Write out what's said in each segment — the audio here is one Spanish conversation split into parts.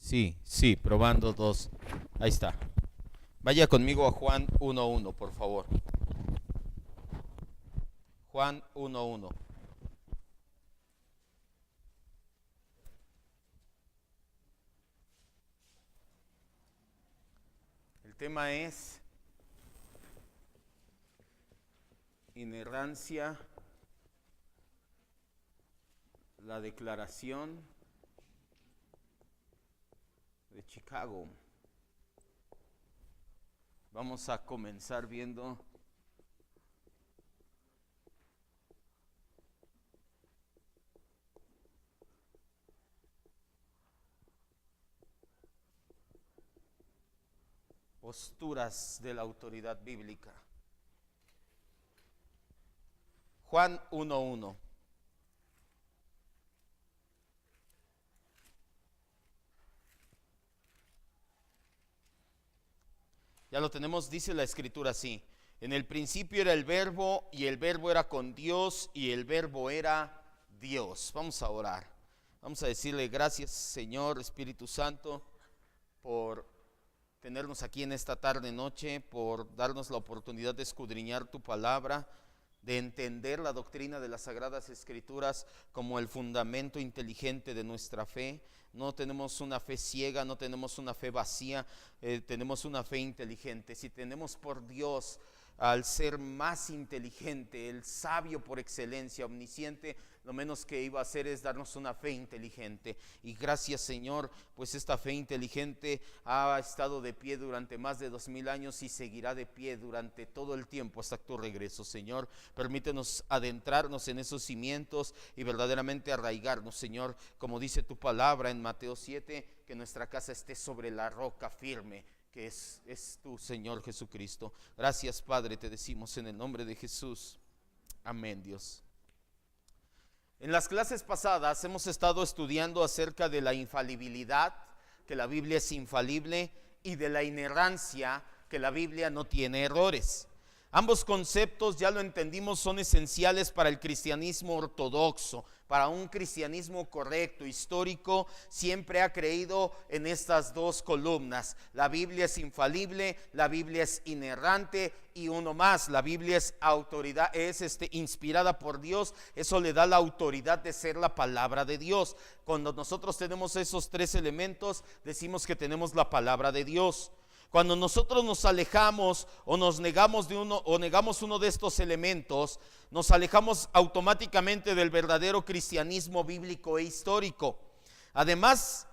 Sí, probando dos. Ahí está. Vaya conmigo a Juan 1:1, por favor. Juan 1:1. El tema es inerrancia, la declaración de Chicago. Vamos a comenzar viendo posturas de la autoridad bíblica. Juan 1:1. Ya lo tenemos, dice la escritura así: en el principio era el verbo, y el verbo era con Dios, y el verbo era Dios. Vamos a orar. Vamos a decirle gracias, Señor Espíritu Santo, por tenernos aquí en esta tarde noche, por darnos la oportunidad de escudriñar tu palabra, de entender la doctrina de las Sagradas Escrituras como el fundamento inteligente de nuestra fe. No tenemos una fe ciega, no tenemos una fe vacía, tenemos una fe inteligente. Si tenemos por Dios al ser más inteligente, el sabio por excelencia, omnisciente, lo menos que iba a hacer es darnos una fe inteligente. Y gracias, Señor, pues esta fe inteligente ha estado de pie durante más de 2000 años y seguirá de pie durante todo el tiempo hasta tu regreso, Señor. Permítenos adentrarnos en esos cimientos y verdaderamente arraigarnos, Señor, como dice tu palabra en Mateo 7, que nuestra casa esté sobre la roca firme, que es tu Señor Jesucristo. Gracias, Padre, te decimos en el nombre de Jesús. Amén, Dios. En las clases pasadas hemos estado estudiando acerca de la infalibilidad, que la Biblia es infalible, y de la inerrancia, que la Biblia no tiene errores. Ambos conceptos, ya lo entendimos, son esenciales para el cristianismo ortodoxo. Para un cristianismo correcto, histórico, siempre ha creído en estas dos columnas. La Biblia es infalible, la Biblia es inerrante, y uno más, la Biblia es autoridad, es inspirada por Dios. Eso le da la autoridad de ser la palabra de Dios. Cuando nosotros tenemos esos tres elementos, decimos que tenemos la palabra de Dios. Cuando nosotros nos alejamos o nos negamos de uno o negamos uno de estos elementos, nos alejamos automáticamente del verdadero cristianismo bíblico e histórico. Además,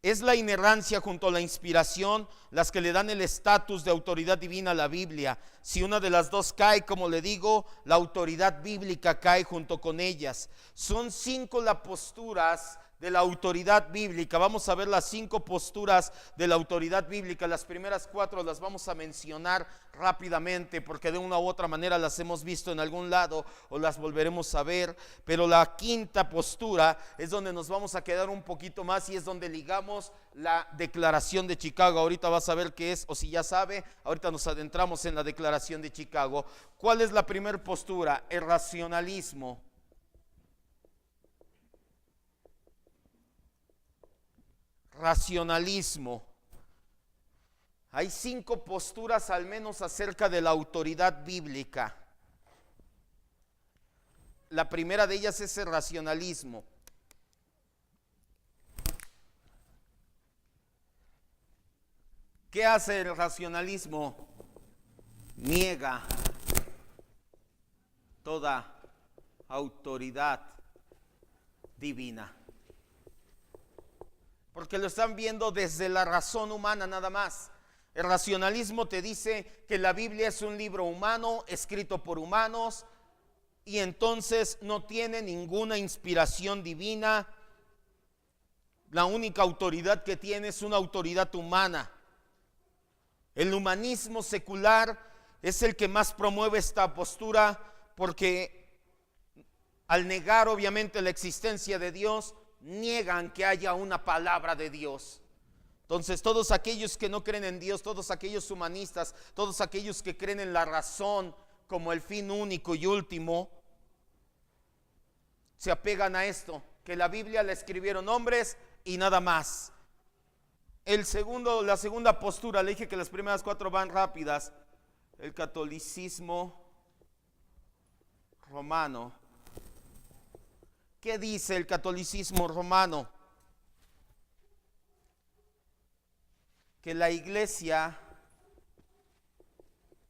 es la inerrancia junto a la inspiración las que le dan el estatus de autoridad divina a la Biblia. Si una de las dos cae, como le digo, la autoridad bíblica cae junto con ellas. Son 5 las posturas de la autoridad bíblica. Vamos a ver las 5 posturas de la autoridad bíblica. Las primeras 4 las vamos a mencionar rápidamente, porque de una u otra manera las hemos visto en algún lado o las volveremos a ver. Pero la 5ª postura es donde nos vamos a quedar un poquito más, y es donde ligamos la declaración de Chicago. Ahorita vas a ver qué es, o si ya sabe, ahorita nos adentramos en la declaración de Chicago. ¿Cuál es la primera postura? El racionalismo. Racionalismo. Hay 5 posturas al menos acerca de la autoridad bíblica. La primera de ellas es el racionalismo. ¿Qué hace el racionalismo? Niega toda autoridad divina, porque lo están viendo desde la razón humana nada más. El racionalismo te dice que la Biblia es un libro humano, escrito por humanos, y entonces no tiene ninguna inspiración divina. La única autoridad que tiene es una autoridad humana. El humanismo secular es el que más promueve esta postura, porque al negar obviamente la existencia de Dios, niegan que haya una palabra de Dios. Entonces todos aquellos que no creen en Dios, todos aquellos humanistas, todos aquellos que creen en la razón como el fin único y último, se apegan a esto, que la Biblia la escribieron hombres y nada más. La segunda postura, le dije que las primeras 4 van rápidas. El catolicismo romano. ¿Qué dice el catolicismo romano? Que la iglesia,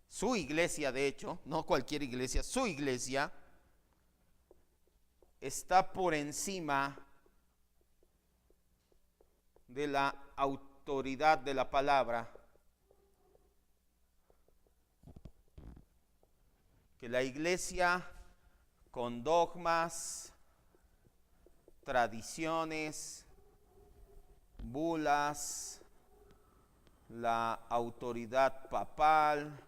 su iglesia de hecho, no cualquier iglesia, su iglesia está por encima de la autoridad de la palabra. Que la iglesia con dogmas, tradiciones, bulas, la autoridad papal,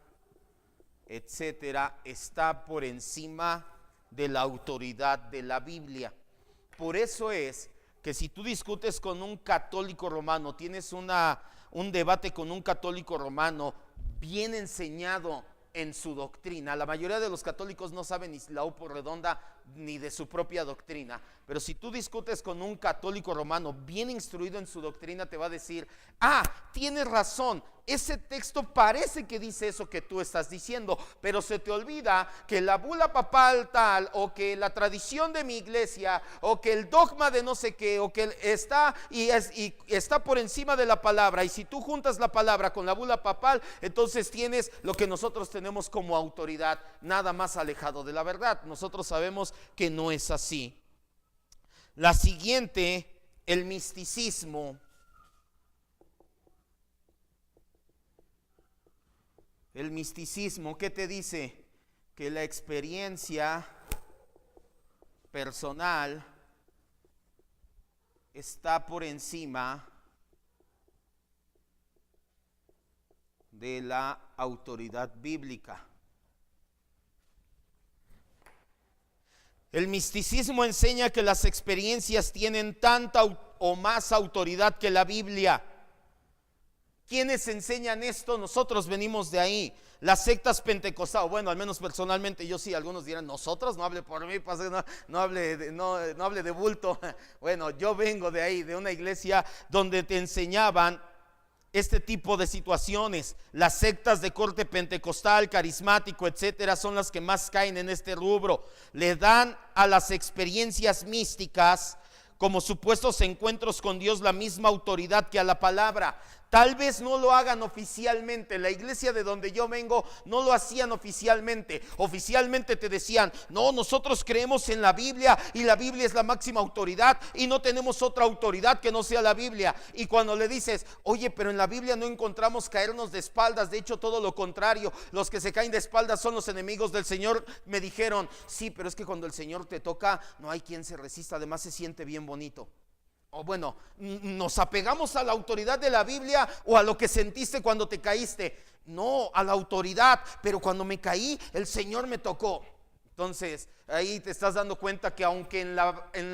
etcétera, está por encima de la autoridad de la Biblia. Por eso es que si tú discutes con un católico romano, tienes un debate con un católico romano bien enseñado en su doctrina. La mayoría de los católicos no saben ni la UPO redonda ni de su propia doctrina, pero si tú discutes con un católico romano bien instruido en su doctrina, te va a decir: tienes razón, ese texto parece que dice eso que tú estás diciendo, pero se te olvida que la bula papal tal, o que la tradición de mi iglesia, o que el dogma de no sé qué, o que está está por encima de la palabra. Y si tú juntas la palabra con la bula papal, entonces tienes lo que nosotros tenemos como autoridad, nada más alejado de la verdad. Nosotros sabemos que no es así. La siguiente, el misticismo. El misticismo, ¿qué te dice? Que la experiencia personal está por encima de la autoridad bíblica. El misticismo enseña que las experiencias tienen tanta o más autoridad que la Biblia. ¿Quiénes enseñan esto? Nosotros venimos de ahí. Las sectas pentecostales, bueno, al menos personalmente yo sí. Algunos dirán: nosotros, no hable por mí, no hable de bulto. Bueno, yo vengo de ahí, de una iglesia donde te enseñaban este tipo de situaciones. Las sectas de corte pentecostal, carismático, etcétera, son las que más caen en este rubro. Le dan a las experiencias místicas como supuestos encuentros con Dios la misma autoridad que a la palabra. Tal vez no lo hagan oficialmente. La iglesia de donde yo vengo no lo hacían oficialmente. Oficialmente te decían: no, nosotros creemos en la Biblia y la Biblia es la máxima autoridad y no tenemos otra autoridad que no sea la Biblia. Y cuando le dices: oye, pero en la Biblia no encontramos caernos de espaldas, de hecho todo lo contrario, los que se caen de espaldas son los enemigos del Señor, me dijeron: sí, pero es que cuando el Señor te toca no hay quien se resista, además se siente bien bonito. O bueno, nos apegamos a la autoridad de la Biblia o a lo que sentiste cuando te caíste. No, a la autoridad, pero cuando me caí el Señor me tocó. Entonces ahí te estás dando cuenta que aunque en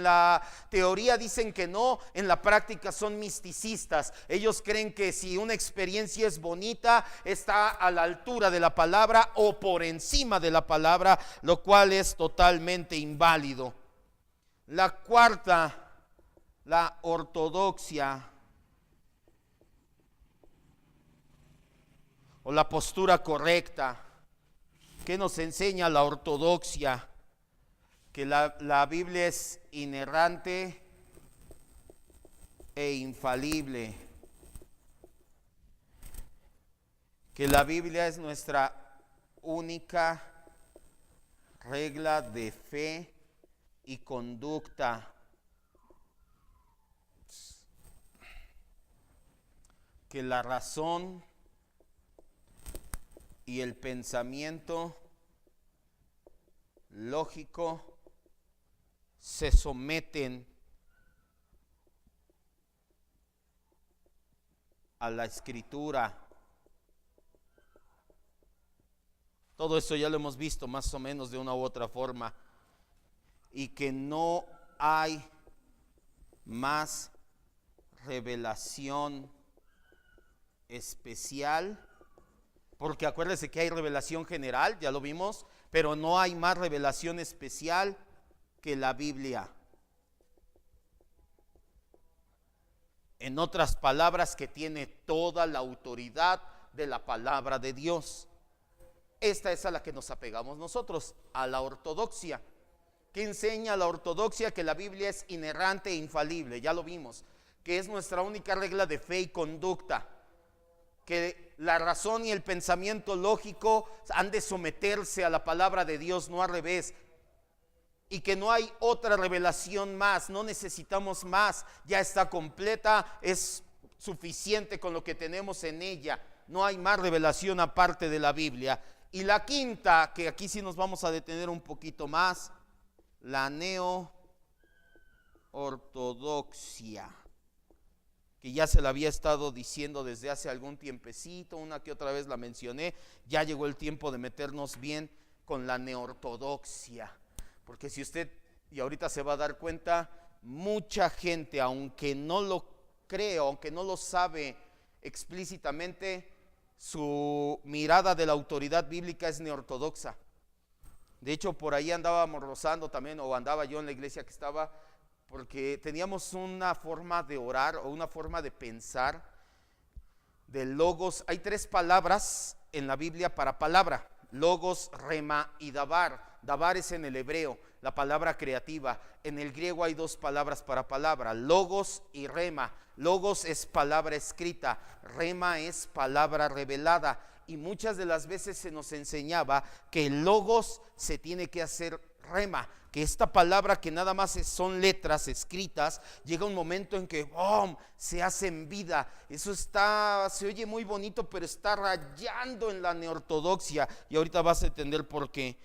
la teoría dicen que no, en la práctica son misticistas. Ellos creen que si una experiencia es bonita, está a la altura de la palabra o por encima de la palabra, lo cual es totalmente inválido. La cuarta, la ortodoxia o la postura correcta. ¿Qué nos enseña la ortodoxia? Que la Biblia es inerrante e infalible. Que la Biblia es nuestra única regla de fe y conducta. Que la razón y el pensamiento lógico se someten a la Escritura. Todo eso ya lo hemos visto más o menos de una u otra forma. Y que no hay más revelación especial, porque acuérdese que hay revelación general, ya lo vimos, pero no hay más revelación especial que la Biblia. En otras palabras, que tiene toda la autoridad de la palabra de Dios. Esta es a la que nos apegamos nosotros, a la ortodoxia. ¿Qué enseña la ortodoxia? Que la Biblia es inerrante e infalible, ya lo vimos, que es nuestra única regla de fe y conducta, que la razón y el pensamiento lógico han de someterse a la palabra de Dios, no al revés, y que no hay otra revelación más, no necesitamos más, ya está completa, es suficiente con lo que tenemos en ella, no hay más revelación aparte de la Biblia. Y la quinta, que aquí sí nos vamos a detener un poquito más, la neo-ortodoxia, que ya se la había estado diciendo desde hace algún tiempecito, una que otra vez la mencioné, ya llegó el tiempo de meternos bien con la neo-ortodoxia, porque si usted, y ahorita se va a dar cuenta, mucha gente, aunque no lo cree, aunque no lo sabe explícitamente, su mirada de la autoridad bíblica es neortodoxa. De hecho, por ahí andábamos rozando también, o andaba yo en la iglesia que estaba, porque teníamos una forma de orar o una forma de pensar de logos. Hay 3 palabras en la Biblia para palabra: logos, rema y dabar. Dabar es en el hebreo, la palabra creativa. En el griego hay 2 palabras para palabra: logos y rema. Logos es palabra escrita, rema es palabra revelada. Y muchas de las veces se nos enseñaba que el logos se tiene que hacer rema, que esta palabra que nada más son letras escritas, llega un momento en que ¡bom!, se hace en vida. Eso se oye muy bonito, pero está rayando en la neortodoxia, y ahorita vas a entender por qué.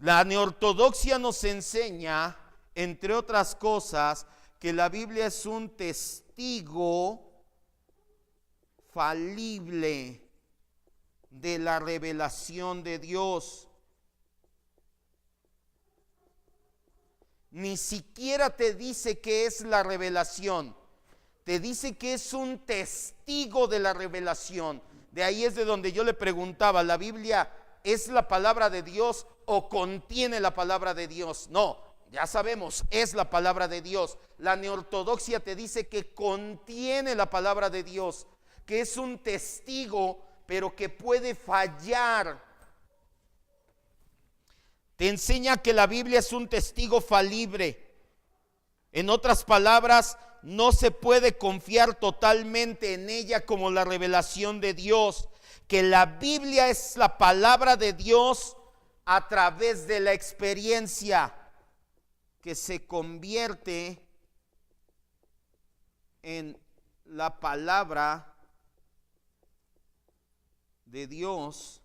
La neortodoxia nos enseña, entre otras cosas, que la Biblia es un testigo falible de la revelación de Dios. Ni siquiera te dice que es la revelación, te dice que es un testigo de la revelación. De ahí es de donde yo le preguntaba, ¿la Biblia es la palabra de Dios o contiene la palabra de Dios? No, ya sabemos, es la palabra de Dios. La neortodoxia te dice que contiene la palabra de Dios, que es un testigo, pero que puede fallar. Te enseña que la Biblia es un testigo falible. En otras palabras, no se puede confiar totalmente en ella como la revelación de Dios. Que la Biblia es la palabra de Dios a través de la experiencia, que se convierte en la palabra de Dios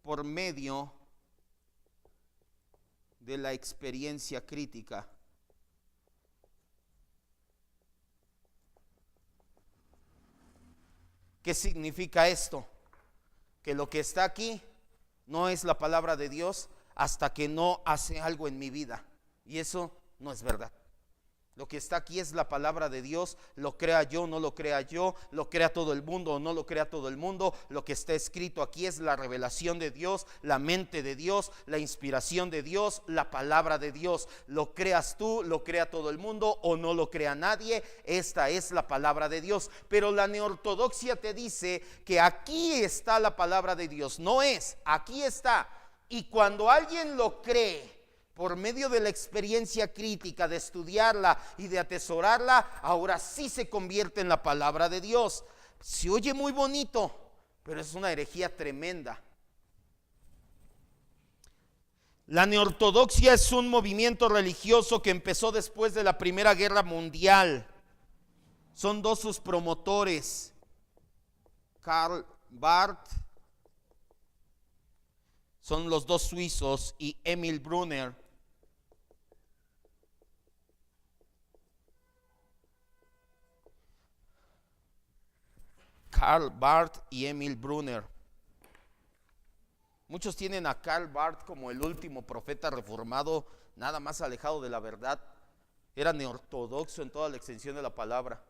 por medio de la experiencia crítica. ¿Qué significa esto? Que lo que está aquí no es la palabra de Dios hasta que no hace algo en mi vida, y eso no es verdad. Lo que está aquí es la palabra de Dios, lo crea yo, no lo crea yo, lo crea todo el mundo o no lo crea todo el mundo. Lo que está escrito aquí es la revelación de Dios, la mente de Dios, la inspiración de Dios, la palabra de Dios. Lo creas tú, lo crea todo el mundo o no lo crea nadie, esta es la palabra de Dios. Pero la neortodoxia te dice que aquí está la palabra de Dios, no es, aquí está. Y cuando alguien lo cree por medio de la experiencia crítica, de estudiarla y de atesorarla, ahora sí se convierte en la palabra de Dios. Se oye muy bonito, pero es una herejía tremenda. La neortodoxia es un movimiento religioso que empezó después de la Primera Guerra Mundial. Son 2 sus promotores, Karl Barth, son los 2 suizos, y Emil Brunner. Karl Barth y Emil Brunner. Muchos tienen a Karl Barth como el último profeta reformado, nada más alejado de la verdad. Era neortodoxo en toda la extensión de la palabra.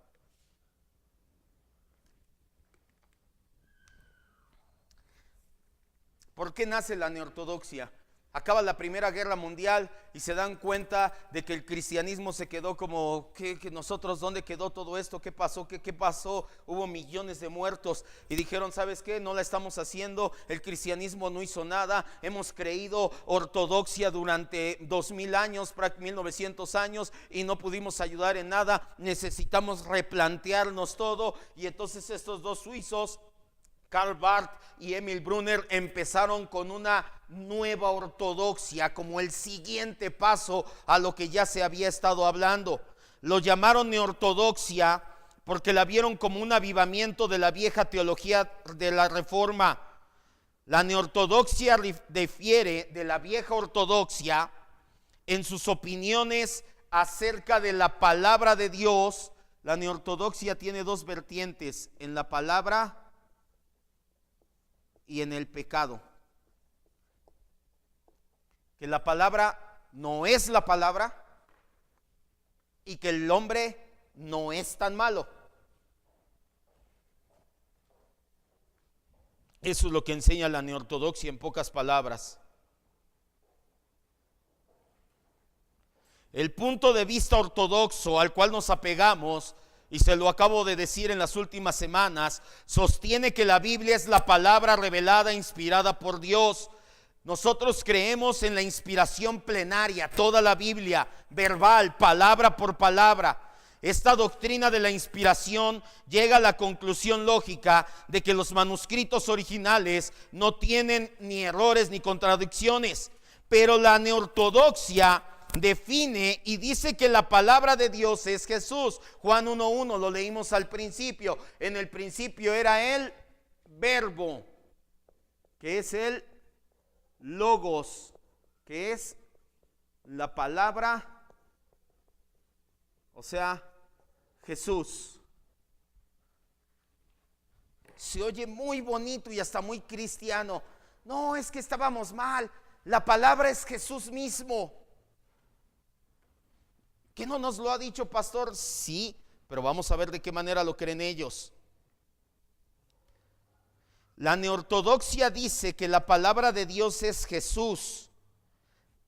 ¿Por qué nace la neortodoxia? Acaba la Primera Guerra Mundial y se dan cuenta de que el cristianismo se quedó como, ¿qué nosotros? ¿Dónde quedó todo esto? ¿Qué pasó? ¿Qué pasó? Hubo millones de muertos y dijeron, ¿sabes qué? No la estamos haciendo, el cristianismo no hizo nada, hemos creído ortodoxia durante 2000 años, 1900 años y no pudimos ayudar en nada, necesitamos replantearnos todo. Y entonces estos dos suizos, Karl Barth y Emil Brunner, empezaron con una nueva ortodoxia como el siguiente paso a lo que ya se había estado hablando. Lo llamaron neortodoxia porque la vieron como un avivamiento de la vieja teología de la Reforma. La neortodoxia difiere de la vieja ortodoxia en sus opiniones acerca de la palabra de Dios. La neortodoxia tiene dos vertientes: en la palabra y en el pecado. Que la palabra no es la palabra y que el hombre no es tan malo. Eso es lo que enseña la neortodoxia en pocas palabras. El punto de vista ortodoxo al cual nos apegamos, y se lo acabo de decir en las últimas semanas, sostiene que la Biblia es la palabra revelada, inspirada por Dios. Nosotros creemos en la inspiración plenaria, toda la Biblia, verbal, palabra por palabra. Esta doctrina de la inspiración llega a la conclusión lógica de que los manuscritos originales no tienen ni errores ni contradicciones, pero la neortodoxia define y dice que la palabra de Dios es Jesús. Juan 1:1 lo leímos al principio. En el principio era el verbo, que es el logos, que es la palabra, o sea, Jesús. Se oye muy bonito y hasta muy cristiano. No, es que estábamos mal. La palabra es Jesús mismo. ¿Qué no nos lo ha dicho, pastor? Sí, pero vamos a ver de qué manera lo creen ellos. La neortodoxia dice que la palabra de Dios es Jesús.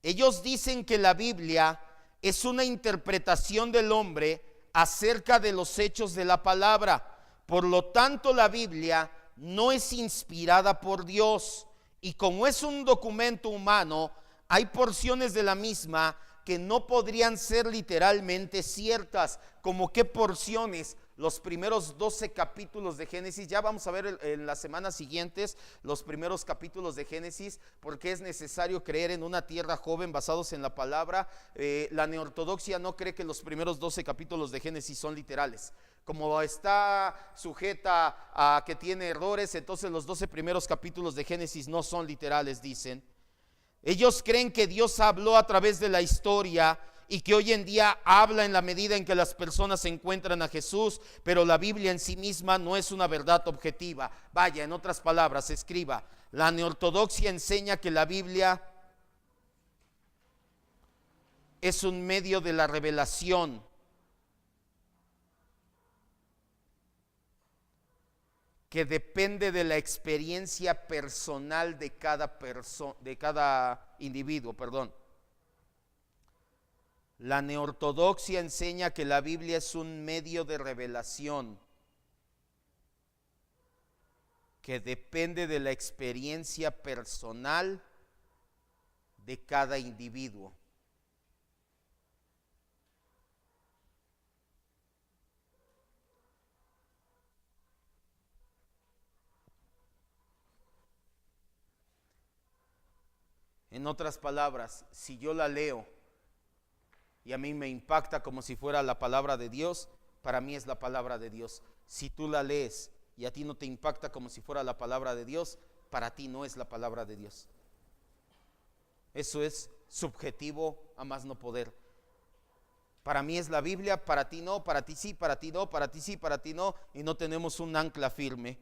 Ellos dicen que la Biblia es una interpretación del hombre acerca de los hechos de la palabra. Por lo tanto, la Biblia no es inspirada por Dios. Y como es un documento humano, hay porciones de la misma que no podrían ser literalmente ciertas. ¿Como qué porciones? Los primeros 12 capítulos de Génesis. Ya vamos a ver en las semanas siguientes los primeros capítulos de Génesis, porque es necesario creer en una tierra joven basados en la palabra. La neortodoxia no cree que los primeros 12 capítulos de Génesis son literales. Como está sujeta a que tiene errores, entonces los 12 primeros capítulos de Génesis no son literales, dicen. Ellos creen que Dios habló a través de la historia y que hoy en día habla en la medida en que las personas encuentran a Jesús, pero la Biblia en sí misma no es una verdad objetiva. Vaya, en otras palabras, escriba: la neortodoxia enseña que la Biblia es un medio de la revelación, que depende de la experiencia personal de cada individuo, La neortodoxia enseña que la Biblia es un medio de revelación que depende de la experiencia personal de cada individuo. En otras palabras, si yo la leo y a mí me impacta como si fuera la palabra de Dios, para mí es la palabra de Dios. Si tú la lees y a ti no te impacta como si fuera la palabra de Dios, para ti no es la palabra de Dios. Eso es subjetivo a más no poder. Para mí es la Biblia, para ti no, para ti sí, para ti no, para ti sí, para ti no, y no tenemos un ancla firme.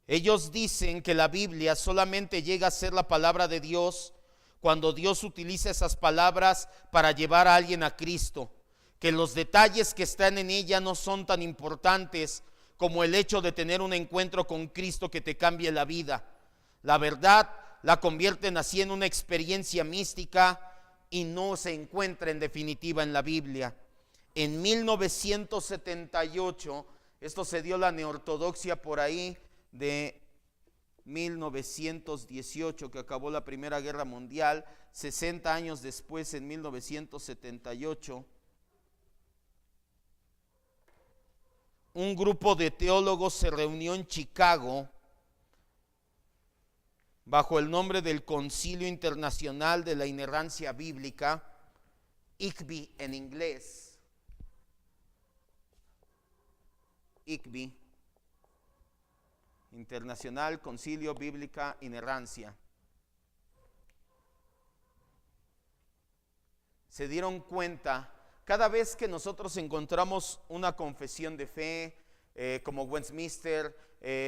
Ellos dicen que la Biblia solamente llega a ser la palabra de Dios cuando Dios utiliza esas palabras para llevar a alguien a Cristo, que los detalles que están en ella no son tan importantes como el hecho de tener un encuentro con Cristo que te cambie la vida. La verdad la convierten así en una experiencia mística y no se encuentra en definitiva en la Biblia. En 1978, esto se dio la neortodoxia por ahí de 1918, que acabó la Primera Guerra Mundial. 60 años después, en 1978, un grupo de teólogos se reunió en Chicago bajo el nombre del Concilio Internacional de la Inerrancia Bíblica, ICBI en inglés. ICBI, Internacional Concilio Bíblica Inerrancia. Se dieron cuenta, cada vez que nosotros encontramos una confesión de fe, como Westminster,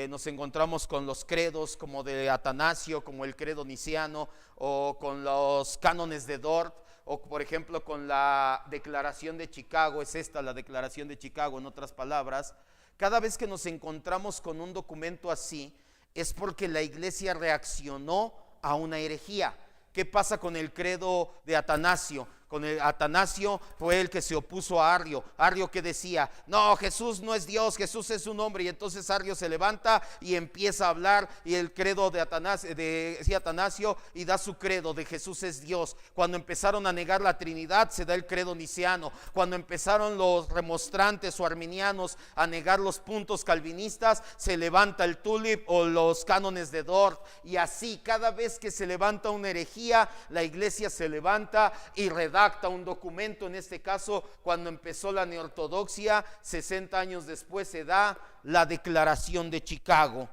nos encontramos con los credos como de Atanasio, como el credo niceno, o con los cánones de Dort, o por ejemplo con la Declaración de Chicago. Es esta la Declaración de Chicago, en otras palabras. Cada vez que nos encontramos con un documento así, es porque la iglesia reaccionó a una herejía. ¿Qué pasa con el credo de Atanasio? Con el Atanasio fue el que se opuso a Arrio. Arrio que decía, no, Jesús no es Dios, Jesús es un hombre. Y entonces Arrio se levanta y empieza a hablar, y el credo de Atanasio, y da su credo de Jesús es Dios. Cuando empezaron a negar la Trinidad, se da el credo niceno. Cuando empezaron los remonstrantes o arminianos a negar los puntos calvinistas, se levanta el tulip o los cánones de Dort. Y así, cada vez que se levanta una herejía, la iglesia se levanta y redacta un documento. En este caso, cuando empezó la neortodoxia, 60 años después se da la Declaración de Chicago.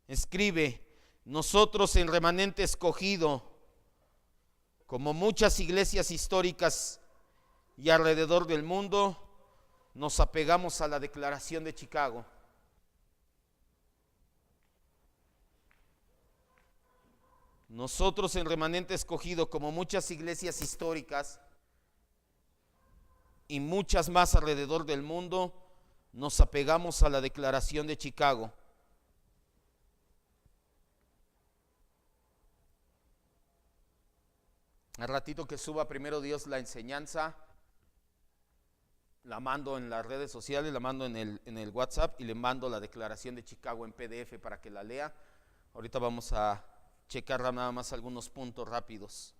Escribe: nosotros, en remanente escogido, como muchas iglesias históricas y alrededor del mundo, nos apegamos a la Declaración de Chicago. Nosotros, en remanente escogido, como muchas iglesias históricas y muchas más alrededor del mundo, nos apegamos a la Declaración de Chicago. Al ratito que suba primero Dios la enseñanza, la mando en las redes sociales, la mando en el WhatsApp, y le mando la Declaración de Chicago en PDF para que la lea. Ahorita vamos a checar nada más algunos puntos rápidos.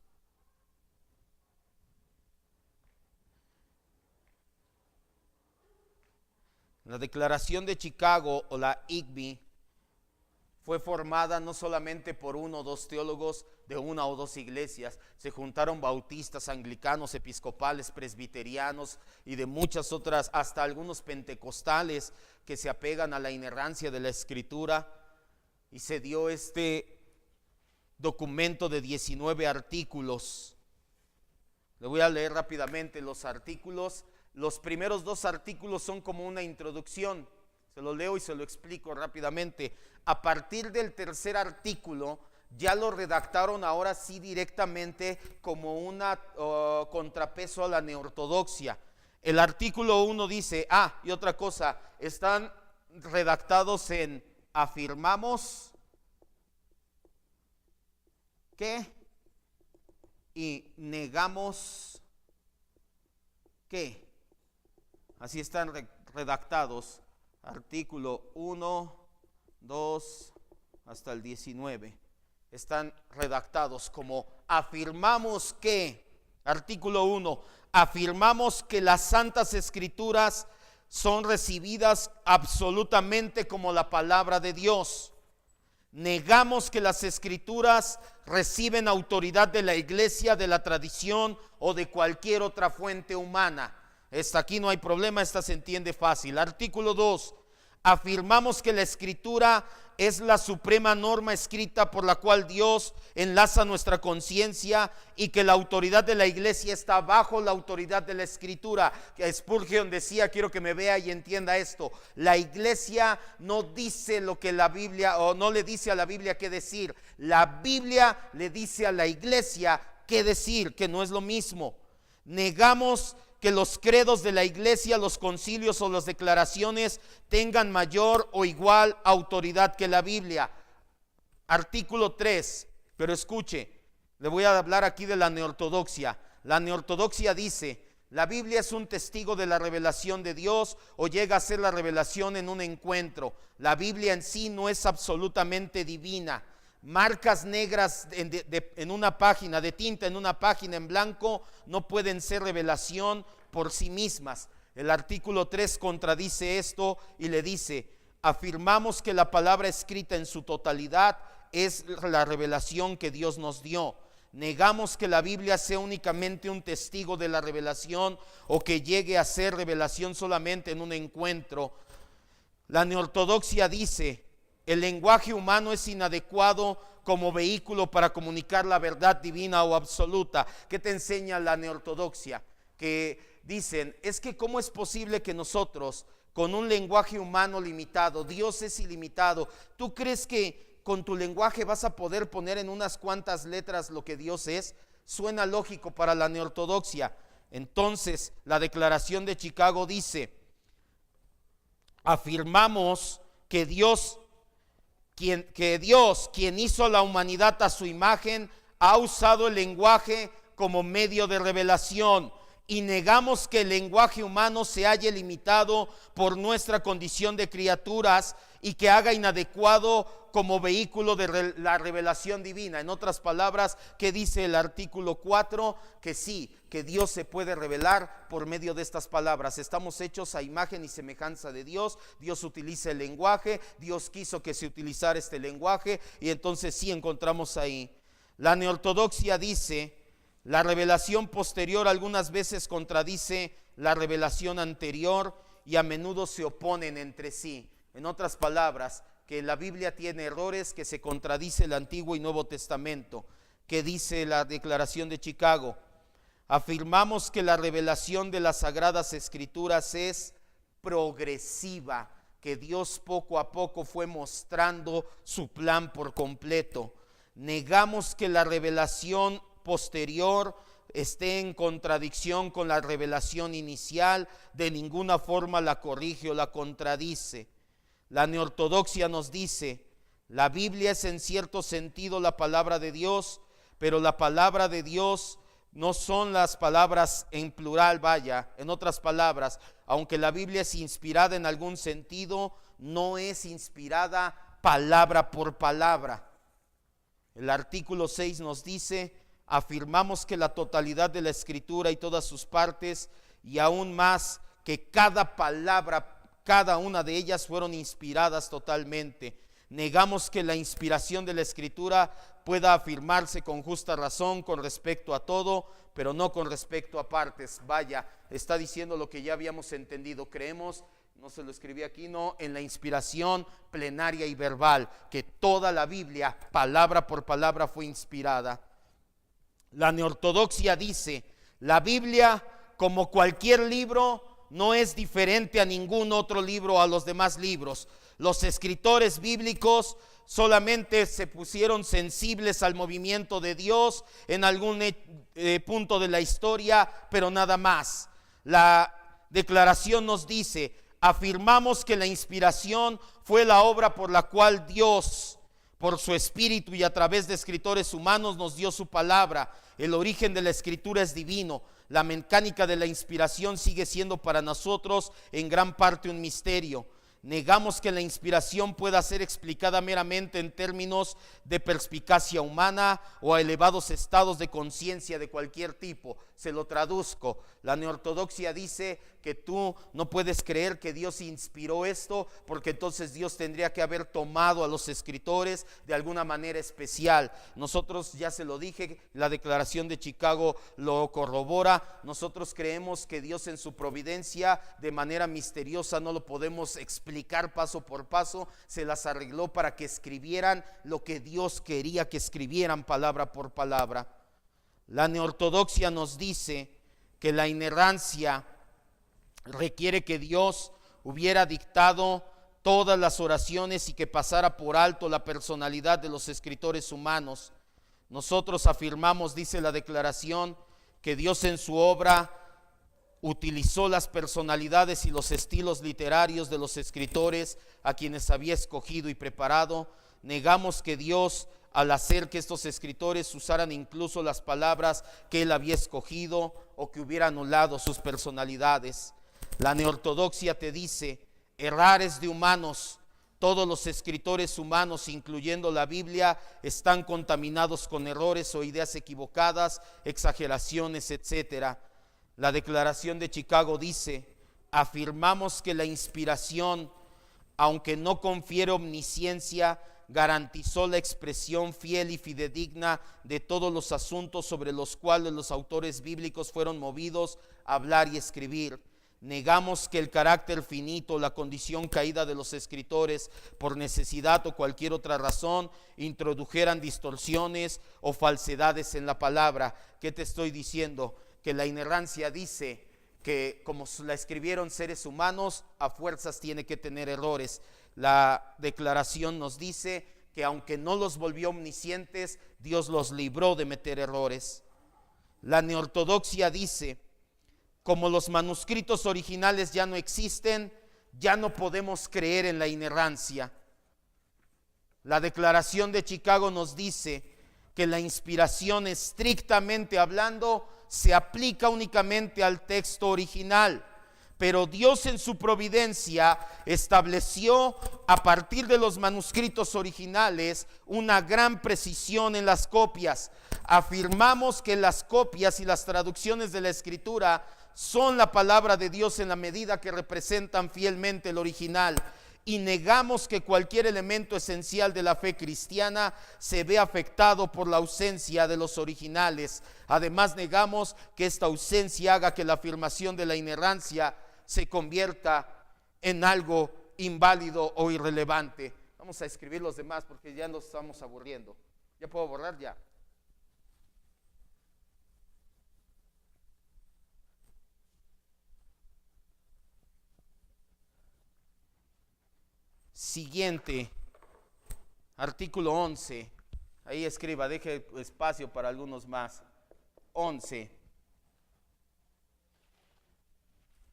La Declaración de Chicago, o la ICBI, fue formada no solamente por uno o dos teólogos de una o dos iglesias. Se juntaron bautistas, anglicanos, episcopales, presbiterianos y de muchas otras, hasta algunos pentecostales que se apegan a la inerrancia de la Escritura, y se dio este documento de 19 artículos. Le voy a leer rápidamente los artículos. Los primeros dos artículos son como una introducción. Se lo leo y se lo explico rápidamente. A partir del tercer artículo, ya lo redactaron ahora sí directamente como una contrapeso a la neortodoxia. El artículo 1 dice, y otra cosa, están redactados en afirmamos ¿qué? Y negamos ¿qué? Así están redactados. Artículo 1, 2, hasta el 19. Están redactados como afirmamos que. Artículo 1. Afirmamos que las Santas Escrituras son recibidas absolutamente como la palabra de Dios. Negamos que las Escrituras reciben autoridad de la iglesia, de la tradición o de cualquier otra fuente humana. Aquí no hay problema, esta se entiende fácil. Artículo 2. Afirmamos que la Escritura es la suprema norma escrita por la cual Dios enlaza nuestra conciencia, y que la autoridad de la iglesia está bajo la autoridad de la Escritura. Que Spurgeon decía, quiero que me vea y entienda esto: la iglesia no dice lo que la Biblia, o no le dice a la Biblia qué decir. La Biblia le dice a la iglesia qué decir, que no es lo mismo. Negamos que los credos de la iglesia, los concilios o las declaraciones tengan mayor o igual autoridad que la Biblia. Artículo 3, pero escuche, le voy a hablar aquí de la neortodoxia. La neortodoxia dice: la Biblia es un testigo de la revelación de Dios o llega a ser la revelación en un encuentro. La Biblia en sí no es absolutamente divina. Marcas negras en una página, de tinta en una página en blanco, no pueden ser revelación por sí mismas. El artículo 3 contradice esto y le dice: afirmamos que la palabra escrita en su totalidad es la revelación que Dios nos dio. Negamos que la Biblia sea únicamente un testigo de la revelación o que llegue a ser revelación solamente en un encuentro. La neortodoxia dice: el lenguaje humano es inadecuado como vehículo para comunicar la verdad divina o absoluta. ¿Qué te enseña la neortodoxia? Que dicen: es que ¿cómo es posible que nosotros, con un lenguaje humano limitado, Dios es ilimitado, tú crees que con tu lenguaje vas a poder poner en unas cuantas letras lo que Dios es? Suena lógico para la neortodoxia. Entonces, la Declaración de Chicago dice: afirmamos que Dios, quien hizo a la humanidad a su imagen, ha usado el lenguaje como medio de revelación, y negamos que el lenguaje humano se haya limitado por nuestra condición de criaturas y que haga inadecuado como vehículo de la revelación divina. En otras palabras, ¿qué dice el artículo 4? Que sí, que Dios se puede revelar por medio de estas palabras. Estamos hechos a imagen y semejanza de Dios. Dios utiliza el lenguaje, Dios quiso que se utilizara este lenguaje, y entonces sí encontramos ahí. La neortodoxia dice: la revelación posterior algunas veces contradice la revelación anterior y a menudo se oponen entre sí. En otras palabras, que la Biblia tiene errores, que se contradice el Antiguo y Nuevo Testamento. ¿Qué dice la Declaración de Chicago? Afirmamos que la revelación de las Sagradas Escrituras es progresiva, que Dios poco a poco fue mostrando su plan por completo. Negamos que la revelación posterior esté en contradicción con la revelación inicial, de ninguna forma la corrige o la contradice. La neortodoxia nos dice: la Biblia es en cierto sentido la palabra de Dios, pero la palabra de Dios no son las palabras en plural, vaya. En otras palabras, aunque la Biblia es inspirada en algún sentido, no es inspirada palabra por palabra. El artículo 6 nos dice: afirmamos que la totalidad de la Escritura y todas sus partes, y aún más que cada palabra, cada una de ellas fueron inspiradas totalmente. Negamos que la inspiración de la Escritura pueda afirmarse con justa razón con respecto a todo, pero no con respecto a partes. Vaya, está diciendo lo que ya habíamos entendido. Creemos, no se lo escribí aquí, no, en la inspiración plenaria y verbal, que toda la Biblia, palabra por palabra, fue inspirada. La neortodoxia dice: la Biblia, como cualquier libro, no es diferente a ningún otro libro, a los demás libros. Los escritores bíblicos solamente se pusieron sensibles al movimiento de Dios en algún punto de la historia, pero nada más. La Declaración nos dice: afirmamos que la inspiración fue la obra por la cual Dios, por su Espíritu y a través de escritores humanos, nos dio su palabra. El origen de la Escritura es divino. La mecánica de la inspiración sigue siendo para nosotros en gran parte un misterio. Negamos que la inspiración pueda ser explicada meramente en términos de perspicacia humana o a elevados estados de conciencia de cualquier tipo. Se lo traduzco. La neortodoxia dice que tú no puedes creer que Dios inspiró esto, porque entonces Dios tendría que haber tomado a los escritores de alguna manera especial. Nosotros, ya se lo dije, la Declaración de Chicago lo corrobora. Nosotros creemos que Dios en su providencia, de manera misteriosa, no lo podemos explicar paso por paso, se las arregló para que escribieran lo que Dios quería que escribieran palabra por palabra. La neortodoxia nos dice que la inerrancia requiere que Dios hubiera dictado todas las oraciones y que pasara por alto la personalidad de los escritores humanos. Nosotros afirmamos, dice la Declaración, que Dios en su obra utilizó las personalidades y los estilos literarios de los escritores a quienes había escogido y preparado. Negamos que Dios, al hacer que estos escritores usaran incluso las palabras que él había escogido o que hubiera anulado sus personalidades. La neortodoxia te dice, errar es de humanos. Todos los escritores humanos, incluyendo la Biblia, están contaminados con errores o ideas equivocadas, exageraciones, etc. La Declaración de Chicago dice, afirmamos que la inspiración, aunque no confiere omnisciencia, garantizó la expresión fiel y fidedigna de todos los asuntos sobre los cuales los autores bíblicos fueron movidos a hablar y escribir. Negamos que el carácter finito, la condición caída de los escritores por necesidad o cualquier otra razón introdujeran distorsiones o falsedades en la palabra. ¿Qué te estoy diciendo? Que la inerrancia dice que como la escribieron seres humanos, a fuerzas tiene que tener errores. La declaración nos dice que aunque no los volvió omniscientes, Dios los libró de meter errores. La neortodoxia dice, como los manuscritos originales ya no existen, ya no podemos creer en la inerrancia. La Declaración de Chicago nos dice que la inspiración, estrictamente hablando, se aplica únicamente al texto original, pero Dios en su providencia estableció a partir de los manuscritos originales una gran precisión en las copias. Afirmamos que las copias y las traducciones de la Escritura son la palabra de Dios en la medida que representan fielmente el original, y negamos que cualquier elemento esencial de la fe cristiana se ve afectado por la ausencia de los originales. Además, negamos que esta ausencia haga que la afirmación de la inerrancia se convierta en algo inválido o irrelevante. Vamos a escribir los demás porque ya nos estamos aburriendo. ¿Ya puedo borrar? Ya. Siguiente, artículo 11. Ahí escriba, deje espacio para algunos más. 11.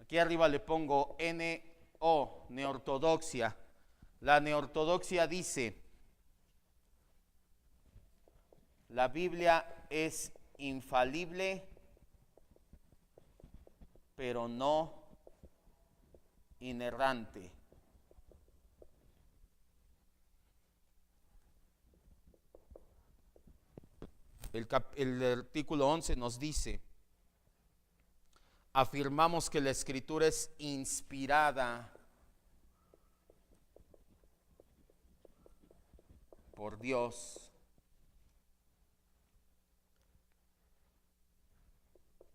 Aquí arriba le pongo NO, neortodoxia. La neortodoxia dice, la Biblia es infalible, pero no inerrante. El artículo 11 nos dice, afirmamos que la Escritura es inspirada por Dios,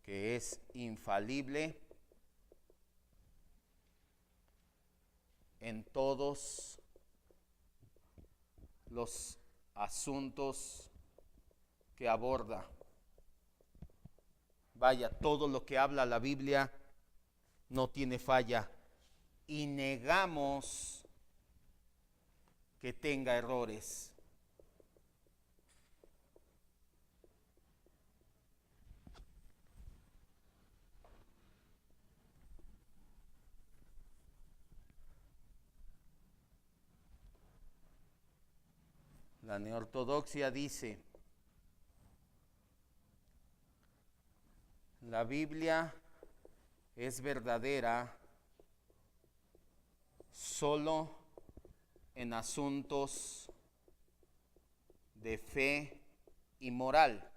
que es infalible en todos los asuntos que aborda. Vaya, todo lo que habla la Biblia no tiene falla, y negamos que tenga errores. La neortodoxia dice, la Biblia es verdadera solo en asuntos de fe y moral.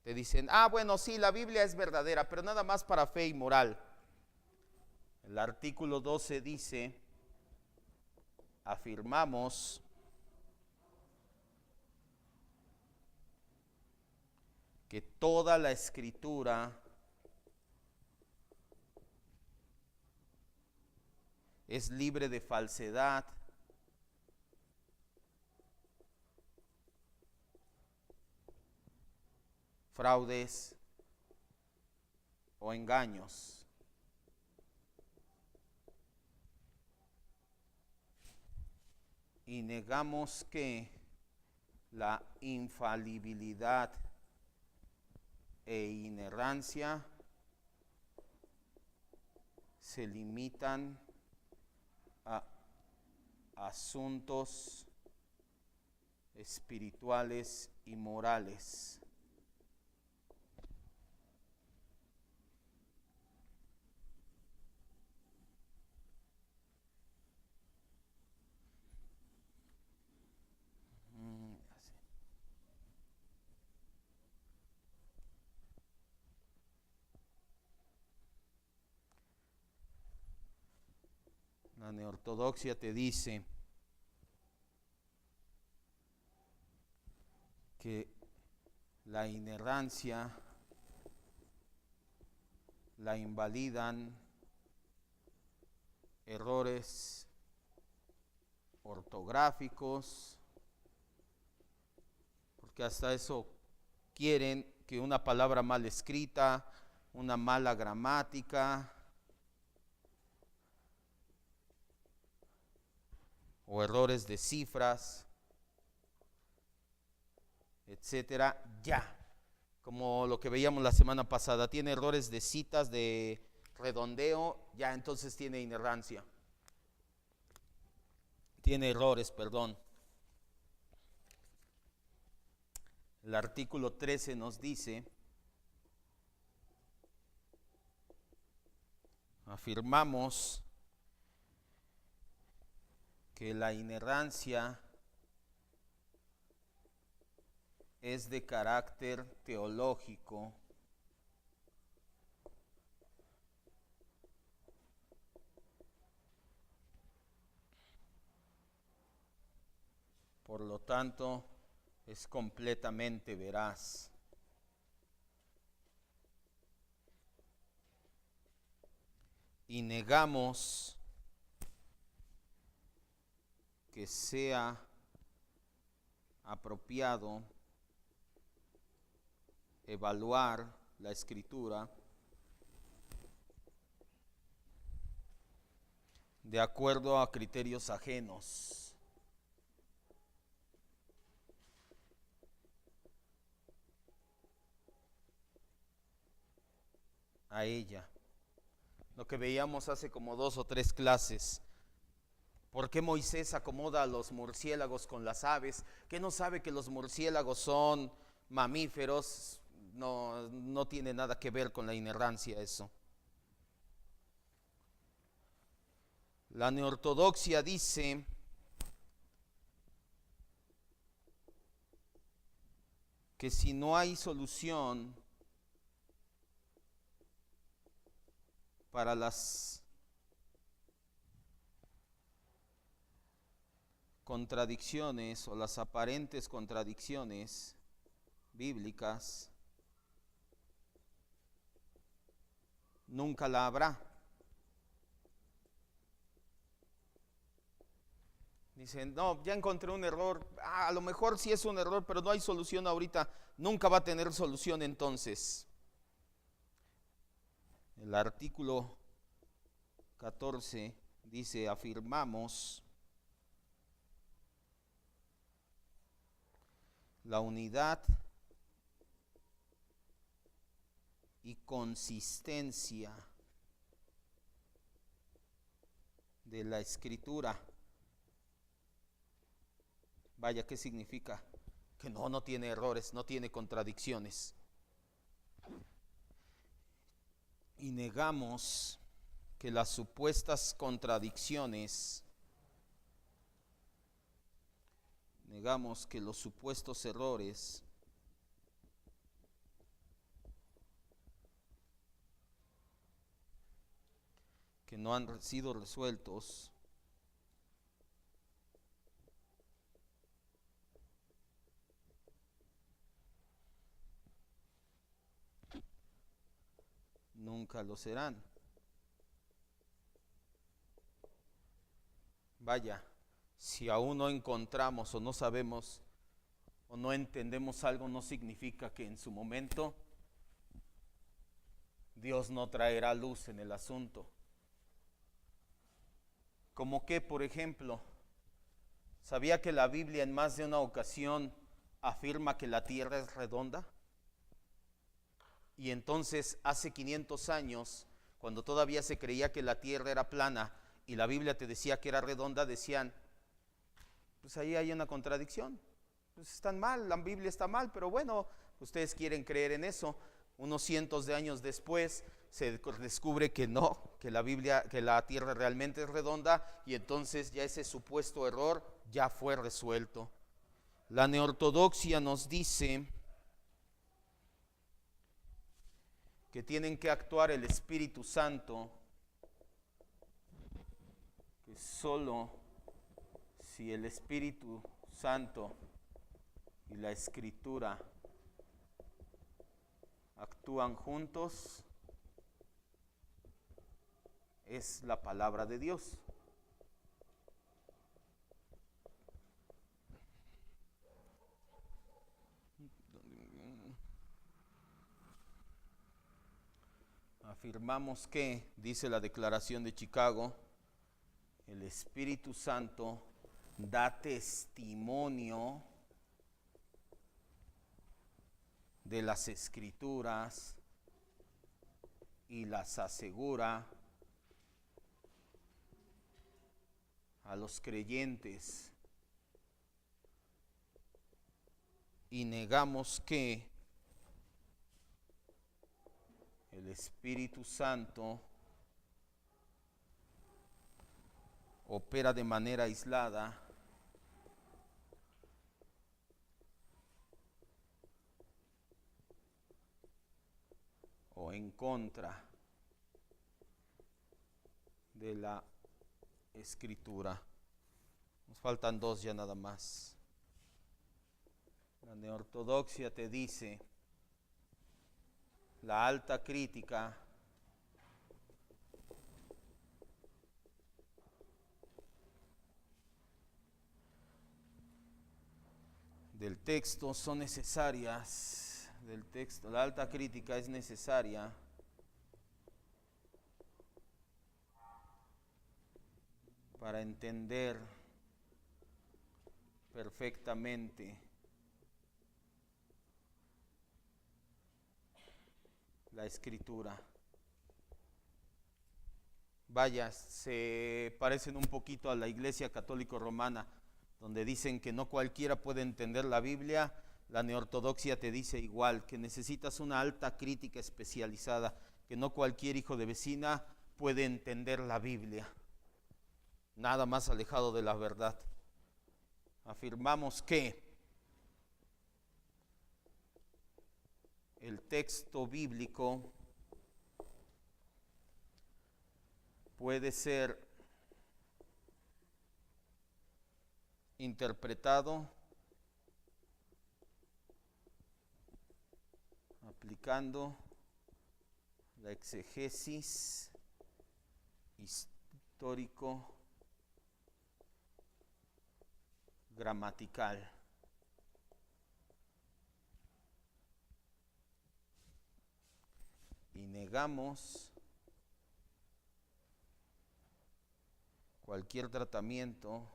Te dicen, bueno, sí, la Biblia es verdadera, pero nada más para fe y moral. El artículo 12 dice, afirmamos que toda la Escritura es libre de falsedad, fraudes o engaños. Y negamos que la infalibilidad e inerrancia se limitan a asuntos espirituales y morales. La neortodoxia te dice que la inerrancia la invalidan errores ortográficos, porque hasta eso quieren que una palabra mal escrita, una mala gramática o errores de cifras, etcétera, ya. Como lo que veíamos la semana pasada, tiene errores de citas, de redondeo, ya entonces tiene inerrancia. Tiene errores, perdón. El artículo 13 nos dice: afirmamos que la inerrancia es de carácter teológico, por lo tanto es completamente veraz. Y negamos que sea apropiado evaluar la escritura de acuerdo a criterios ajenos. A ella. Lo que veíamos hace como 2 o 3 clases. ¿Por qué Moisés acomoda a los murciélagos con las aves? ¿Qué no sabe que los murciélagos son mamíferos? No tiene nada que ver con la inerrancia eso. La neortodoxia dice que si no hay solución para las contradicciones o las aparentes contradicciones bíblicas, nunca la habrá. Dicen, no, ya encontré un error, a lo mejor sí es un error, pero no hay solución ahorita, nunca va a tener solución entonces. El artículo 14 dice, afirmamos la unidad y consistencia de la escritura. Vaya, ¿qué significa? Que no tiene errores, no tiene contradicciones. Y negamos que las supuestas contradicciones, negamos que los supuestos errores que no han sido resueltos nunca lo serán. Vaya, si aún no encontramos o no sabemos o no entendemos algo, no significa que en su momento Dios no traerá luz en el asunto. Como que, por ejemplo, ¿sabía que la Biblia en más de una ocasión afirma que la tierra es redonda? Y entonces hace 500 años, cuando todavía se creía que la tierra era plana y la Biblia te decía que era redonda, decían, pues ahí hay una contradicción. Pues están mal, la Biblia está mal, pero bueno, ustedes quieren creer en eso. Unos cientos de años después se descubre que no, que la Biblia, que la tierra realmente es redonda, y entonces ya ese supuesto error ya fue resuelto. La neortodoxia nos dice que tienen que actuar el Espíritu Santo, que solo si el Espíritu Santo y la Escritura actúan juntos, es la palabra de Dios. Afirmamos que, dice la Declaración de Chicago, el Espíritu Santo da testimonio de las Escrituras y las asegura a los creyentes, y negamos que el Espíritu Santo opera de manera aislada o en contra de la Escritura. Nos faltan dos ya nada más. La neortodoxia te dice: la alta crítica del texto son necesarias, del texto, la alta crítica es necesaria para entender perfectamente la Escritura. Vaya, se parecen un poquito a la Iglesia Católica Romana, donde dicen que no cualquiera puede entender la Biblia. La neortodoxia te dice igual, que necesitas una alta crítica especializada, que no cualquier hijo de vecina puede entender la Biblia. Nada más alejado de la verdad. Afirmamos que el texto bíblico puede ser interpretado aplicando la exegesis histórico-gramatical. Y negamos cualquier tratamiento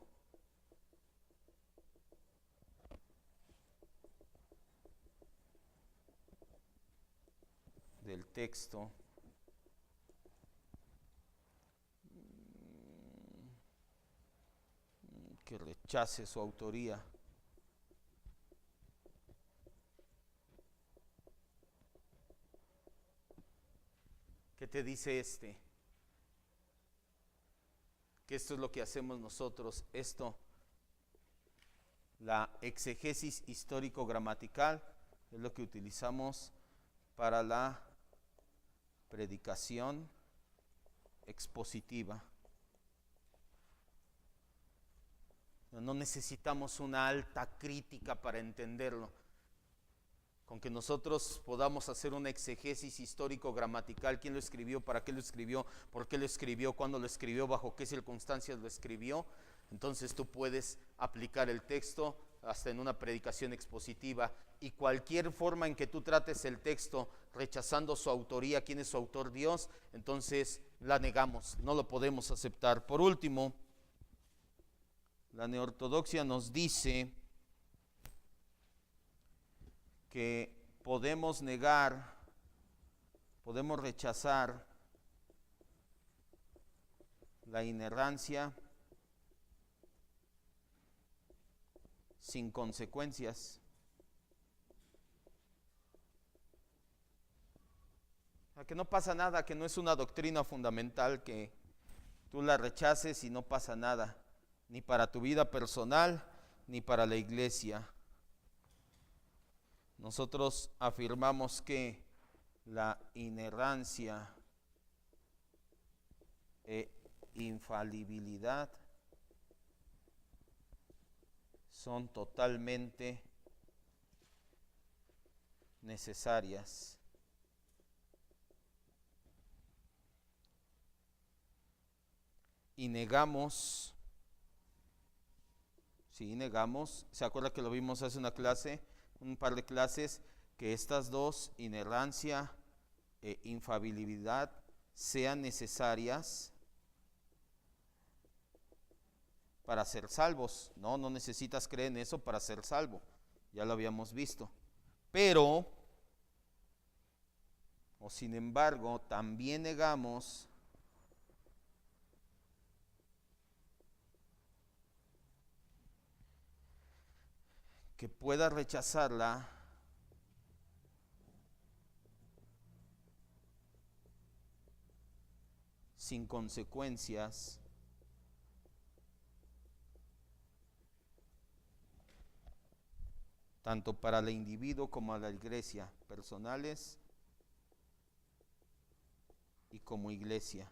del texto que rechace su autoría. ¿Qué te dice este? Que esto es lo que hacemos nosotros. Esto, la exegesis histórico-gramatical, es lo que utilizamos para la predicación expositiva. No necesitamos una alta crítica para entenderlo. Con que nosotros podamos hacer una exegesis histórico-gramatical, quién lo escribió, para qué lo escribió, por qué lo escribió, cuándo lo escribió, bajo qué circunstancias lo escribió, entonces tú puedes aplicar el texto hasta en una predicación expositiva, y cualquier forma en que tú trates el texto rechazando su autoría, quién es su autor, Dios, entonces la negamos, no lo podemos aceptar. Por último, la neortodoxia nos dice que podemos negar, podemos rechazar la inerrancia sin consecuencias. A que no pasa nada, que no es una doctrina fundamental, que tú la rechaces y no pasa nada, ni para tu vida personal, ni para la iglesia. Nosotros afirmamos que la inerrancia e infalibilidad son totalmente necesarias. Y negamos, ¿se acuerda que lo vimos hace un par de clases, que estas dos, inerrancia e infalibilidad, sean necesarias para ser salvos? No necesitas creer en eso para ser salvo, ya lo habíamos visto. Pero, o sin embargo, también negamos que pueda rechazarla sin consecuencias tanto para el individuo como a la iglesia, personales y como iglesia.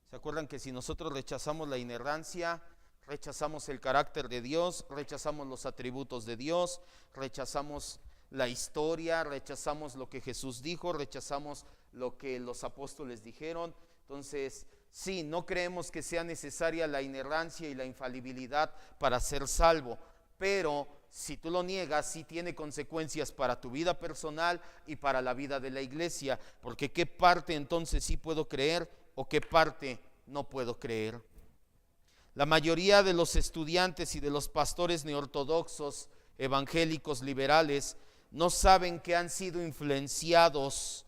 ¿Se acuerdan que si nosotros rechazamos la inerrancia, rechazamos el carácter de Dios, rechazamos los atributos de Dios, rechazamos la historia, rechazamos lo que Jesús dijo, rechazamos lo que los apóstoles dijeron? Entonces, sí, no creemos que sea necesaria la inerrancia y la infalibilidad para ser salvo, pero si tú lo niegas, sí tiene consecuencias para tu vida personal y para la vida de la iglesia, porque ¿qué parte entonces sí puedo creer o qué parte no puedo creer? La mayoría de los estudiantes y de los pastores neortodoxos, evangélicos, liberales, no saben que han sido influenciados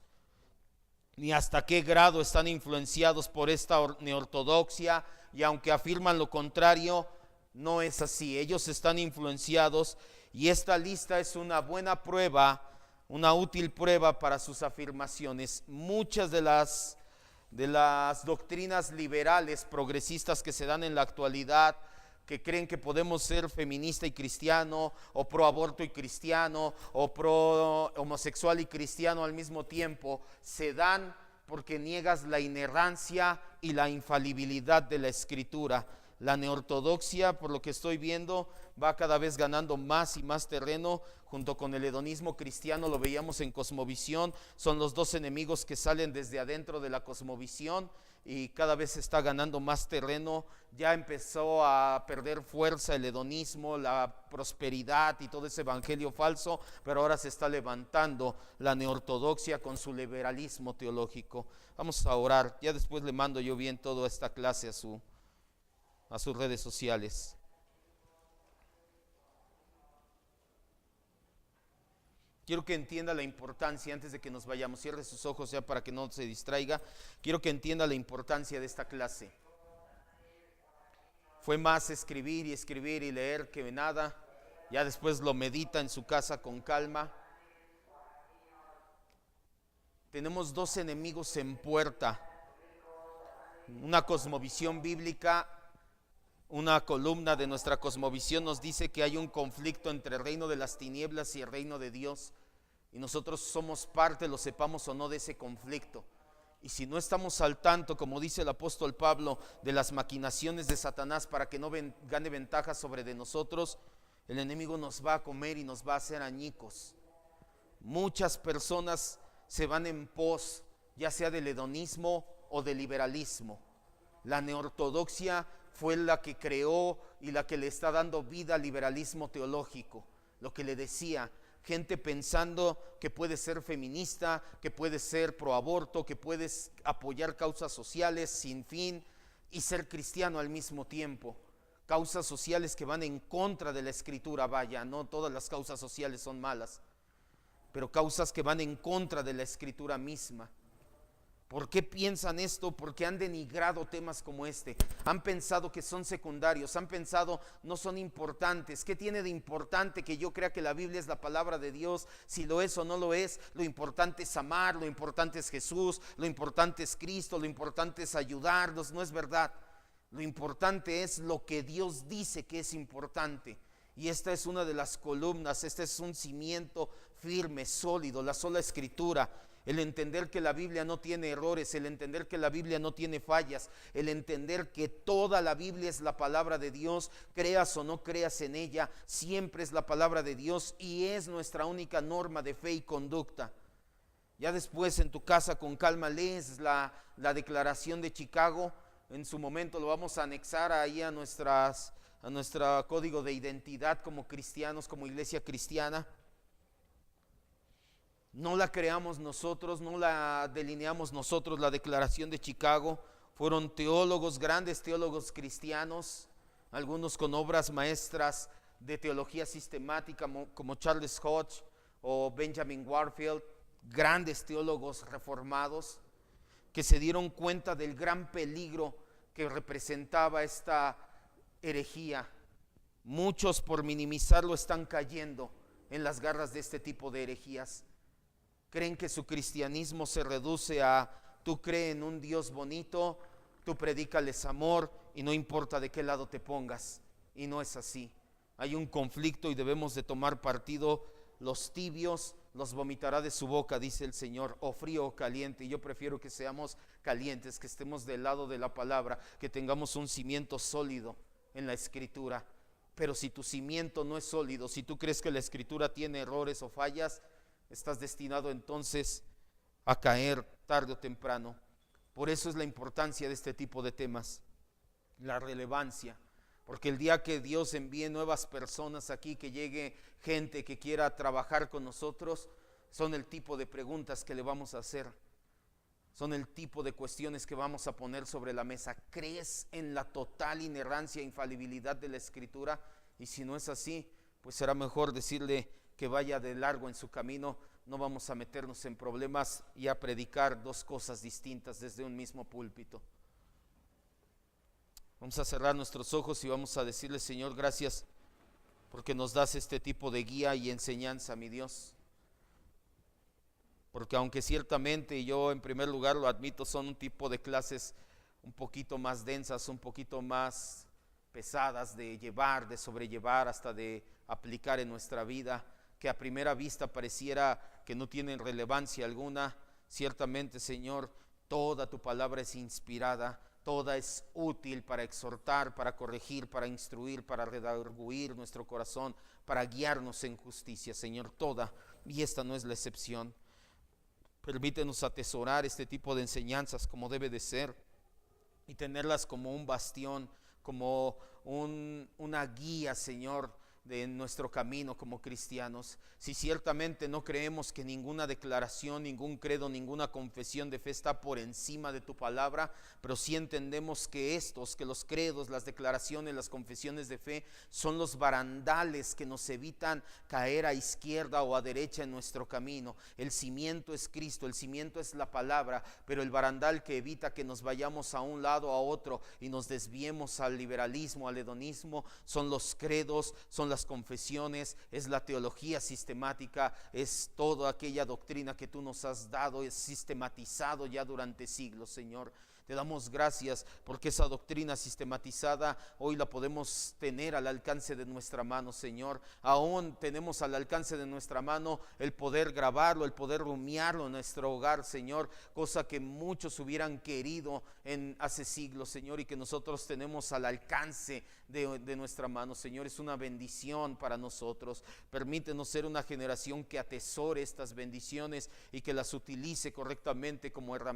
ni hasta qué grado están influenciados por esta neortodoxia, y aunque afirman lo contrario, no es así. Ellos están influenciados, y esta lista es una buena prueba, una útil prueba para sus afirmaciones. Muchas de las doctrinas liberales progresistas que se dan en la actualidad, que creen que podemos ser feminista y cristiano, o pro aborto y cristiano, o pro homosexual y cristiano al mismo tiempo, se dan porque niegas la inerrancia y la infalibilidad de la Escritura. La neortodoxia, por lo que estoy viendo, va cada vez ganando más y más terreno junto con el hedonismo cristiano. Lo veíamos en Cosmovisión, son los dos enemigos que salen desde adentro de la cosmovisión, y cada vez está ganando más terreno. Ya empezó a perder fuerza el hedonismo, la prosperidad y todo ese evangelio falso, pero ahora se está levantando la neortodoxia con su liberalismo teológico. Vamos a orar, ya después le mando yo bien toda esta clase a sus redes sociales. Quiero que entienda la importancia, antes de que nos vayamos, cierre sus ojos ya para que no se distraiga. Quiero que entienda la importancia de esta clase. Fue más escribir y leer que nada. Ya después lo medita en su casa con calma. Tenemos dos enemigos en puerta. Una cosmovisión bíblica. Una columna de nuestra cosmovisión nos dice que hay un conflicto entre el reino de las tinieblas y el reino de Dios, y nosotros somos parte, lo sepamos o no, de ese conflicto. Y si no estamos al tanto, como dice el apóstol Pablo, de las maquinaciones de Satanás para que no gane ventaja sobre de nosotros, el enemigo nos va a comer y nos va a hacer añicos. Muchas personas se van en pos, ya sea del hedonismo o del liberalismo. La neortodoxia fue la que creó y la que le está dando vida al liberalismo teológico. Lo que le decía, gente pensando que puede ser feminista, que puede ser pro aborto, que puedes apoyar causas sociales sin fin y ser cristiano al mismo tiempo. Causas sociales que van en contra de la Escritura, vaya, no todas las causas sociales son malas, pero causas que van en contra de la Escritura misma. ¿Por qué piensan esto? Porque han denigrado temas como este. Han pensado que son secundarios, han pensado no son importantes. ¿Qué tiene de importante que yo crea que la Biblia es la palabra de Dios? Si lo es o no lo es, lo importante es amar, lo importante es Jesús, lo importante es Cristo, lo importante es ayudarnos. No es verdad. Lo importante es lo que Dios dice que es importante. Y esta es una de las columnas, este es un cimiento firme, sólido, la sola Escritura. El entender que la Biblia no tiene errores, el entender que la Biblia no tiene fallas, el entender que toda la Biblia es la palabra de Dios, creas o no creas en ella, siempre es la palabra de Dios y es nuestra única norma de fe y conducta. Ya después en tu casa con calma lees la Declaración de Chicago. En su momento lo vamos a anexar ahí a nuestro código de identidad como cristianos, como iglesia cristiana. No la creamos nosotros, no la delineamos nosotros, la Declaración de Chicago. Fueron teólogos, grandes teólogos cristianos, algunos con obras maestras de teología sistemática como Charles Hodge o Benjamin Warfield, grandes teólogos reformados que se dieron cuenta del gran peligro que representaba esta herejía. Muchos por minimizarlo están cayendo en las garras de este tipo de herejías. Creen que su cristianismo se reduce a tú crees en un Dios bonito, tú predícales amor y no importa de qué lado te pongas. Y no es así. Hay un conflicto y debemos de tomar partido. Los tibios los vomitará de su boca, dice el Señor, o frío o caliente. Y yo prefiero que seamos calientes, que estemos del lado de la palabra, que tengamos un cimiento sólido en la Escritura. Pero si tu cimiento no es sólido, si tú crees que la Escritura tiene errores o fallas, estás destinado entonces a caer tarde o temprano. Por eso es la importancia de este tipo de temas, la relevancia. Porque el día que Dios envíe nuevas personas aquí, que llegue gente que quiera trabajar con nosotros, son el tipo de preguntas que le vamos a hacer. Son el tipo de cuestiones que vamos a poner sobre la mesa. ¿Crees en la total inerrancia e infalibilidad de la Escritura? Y si no es así, pues será mejor decirle que vaya de largo en su camino. No vamos a meternos en problemas y a predicar dos cosas distintas desde un mismo púlpito. Vamos a cerrar nuestros ojos y vamos a decirle: Señor, gracias porque nos das este tipo de guía y enseñanza, mi Dios. Porque aunque ciertamente, y yo en primer lugar lo admito, son un tipo de clases un poquito más densas, un poquito más pesadas de llevar, de sobrellevar, hasta de aplicar en nuestra vida, que a primera vista pareciera que no tienen relevancia alguna. Ciertamente, Señor, toda tu palabra es inspirada, toda es útil para exhortar, para corregir, para instruir, para redarguir nuestro corazón, para guiarnos en justicia, Señor, toda, y esta no es la excepción. Permítenos atesorar este tipo de enseñanzas como debe de ser y tenerlas como un bastión, como una guía, Señor, de nuestro camino como cristianos. Si ciertamente no creemos que ninguna declaración, ningún credo, ninguna confesión de fe está por encima de tu palabra, pero sí entendemos que los credos, las declaraciones, las confesiones de fe son los barandales que nos evitan caer a izquierda o a derecha en nuestro camino. El cimiento es Cristo, el cimiento es la palabra, pero el barandal que evita que nos vayamos a un lado o a otro y nos desviemos al liberalismo, al hedonismo, son los credos, son las confesiones, es la teología sistemática, es toda aquella doctrina que tú nos has dado, es sistematizado ya durante siglos, Señor. Te damos gracias porque esa doctrina sistematizada hoy la podemos tener al alcance de nuestra mano, Señor. Aún tenemos al alcance de nuestra mano el poder grabarlo, el poder rumiarlo en nuestro hogar, Señor, cosa que muchos hubieran querido hace siglos, Señor, y que nosotros tenemos al alcance de nuestra mano, Señor. Es una bendición para nosotros. Permítenos ser una generación que atesore estas bendiciones y que las utilice correctamente como herramienta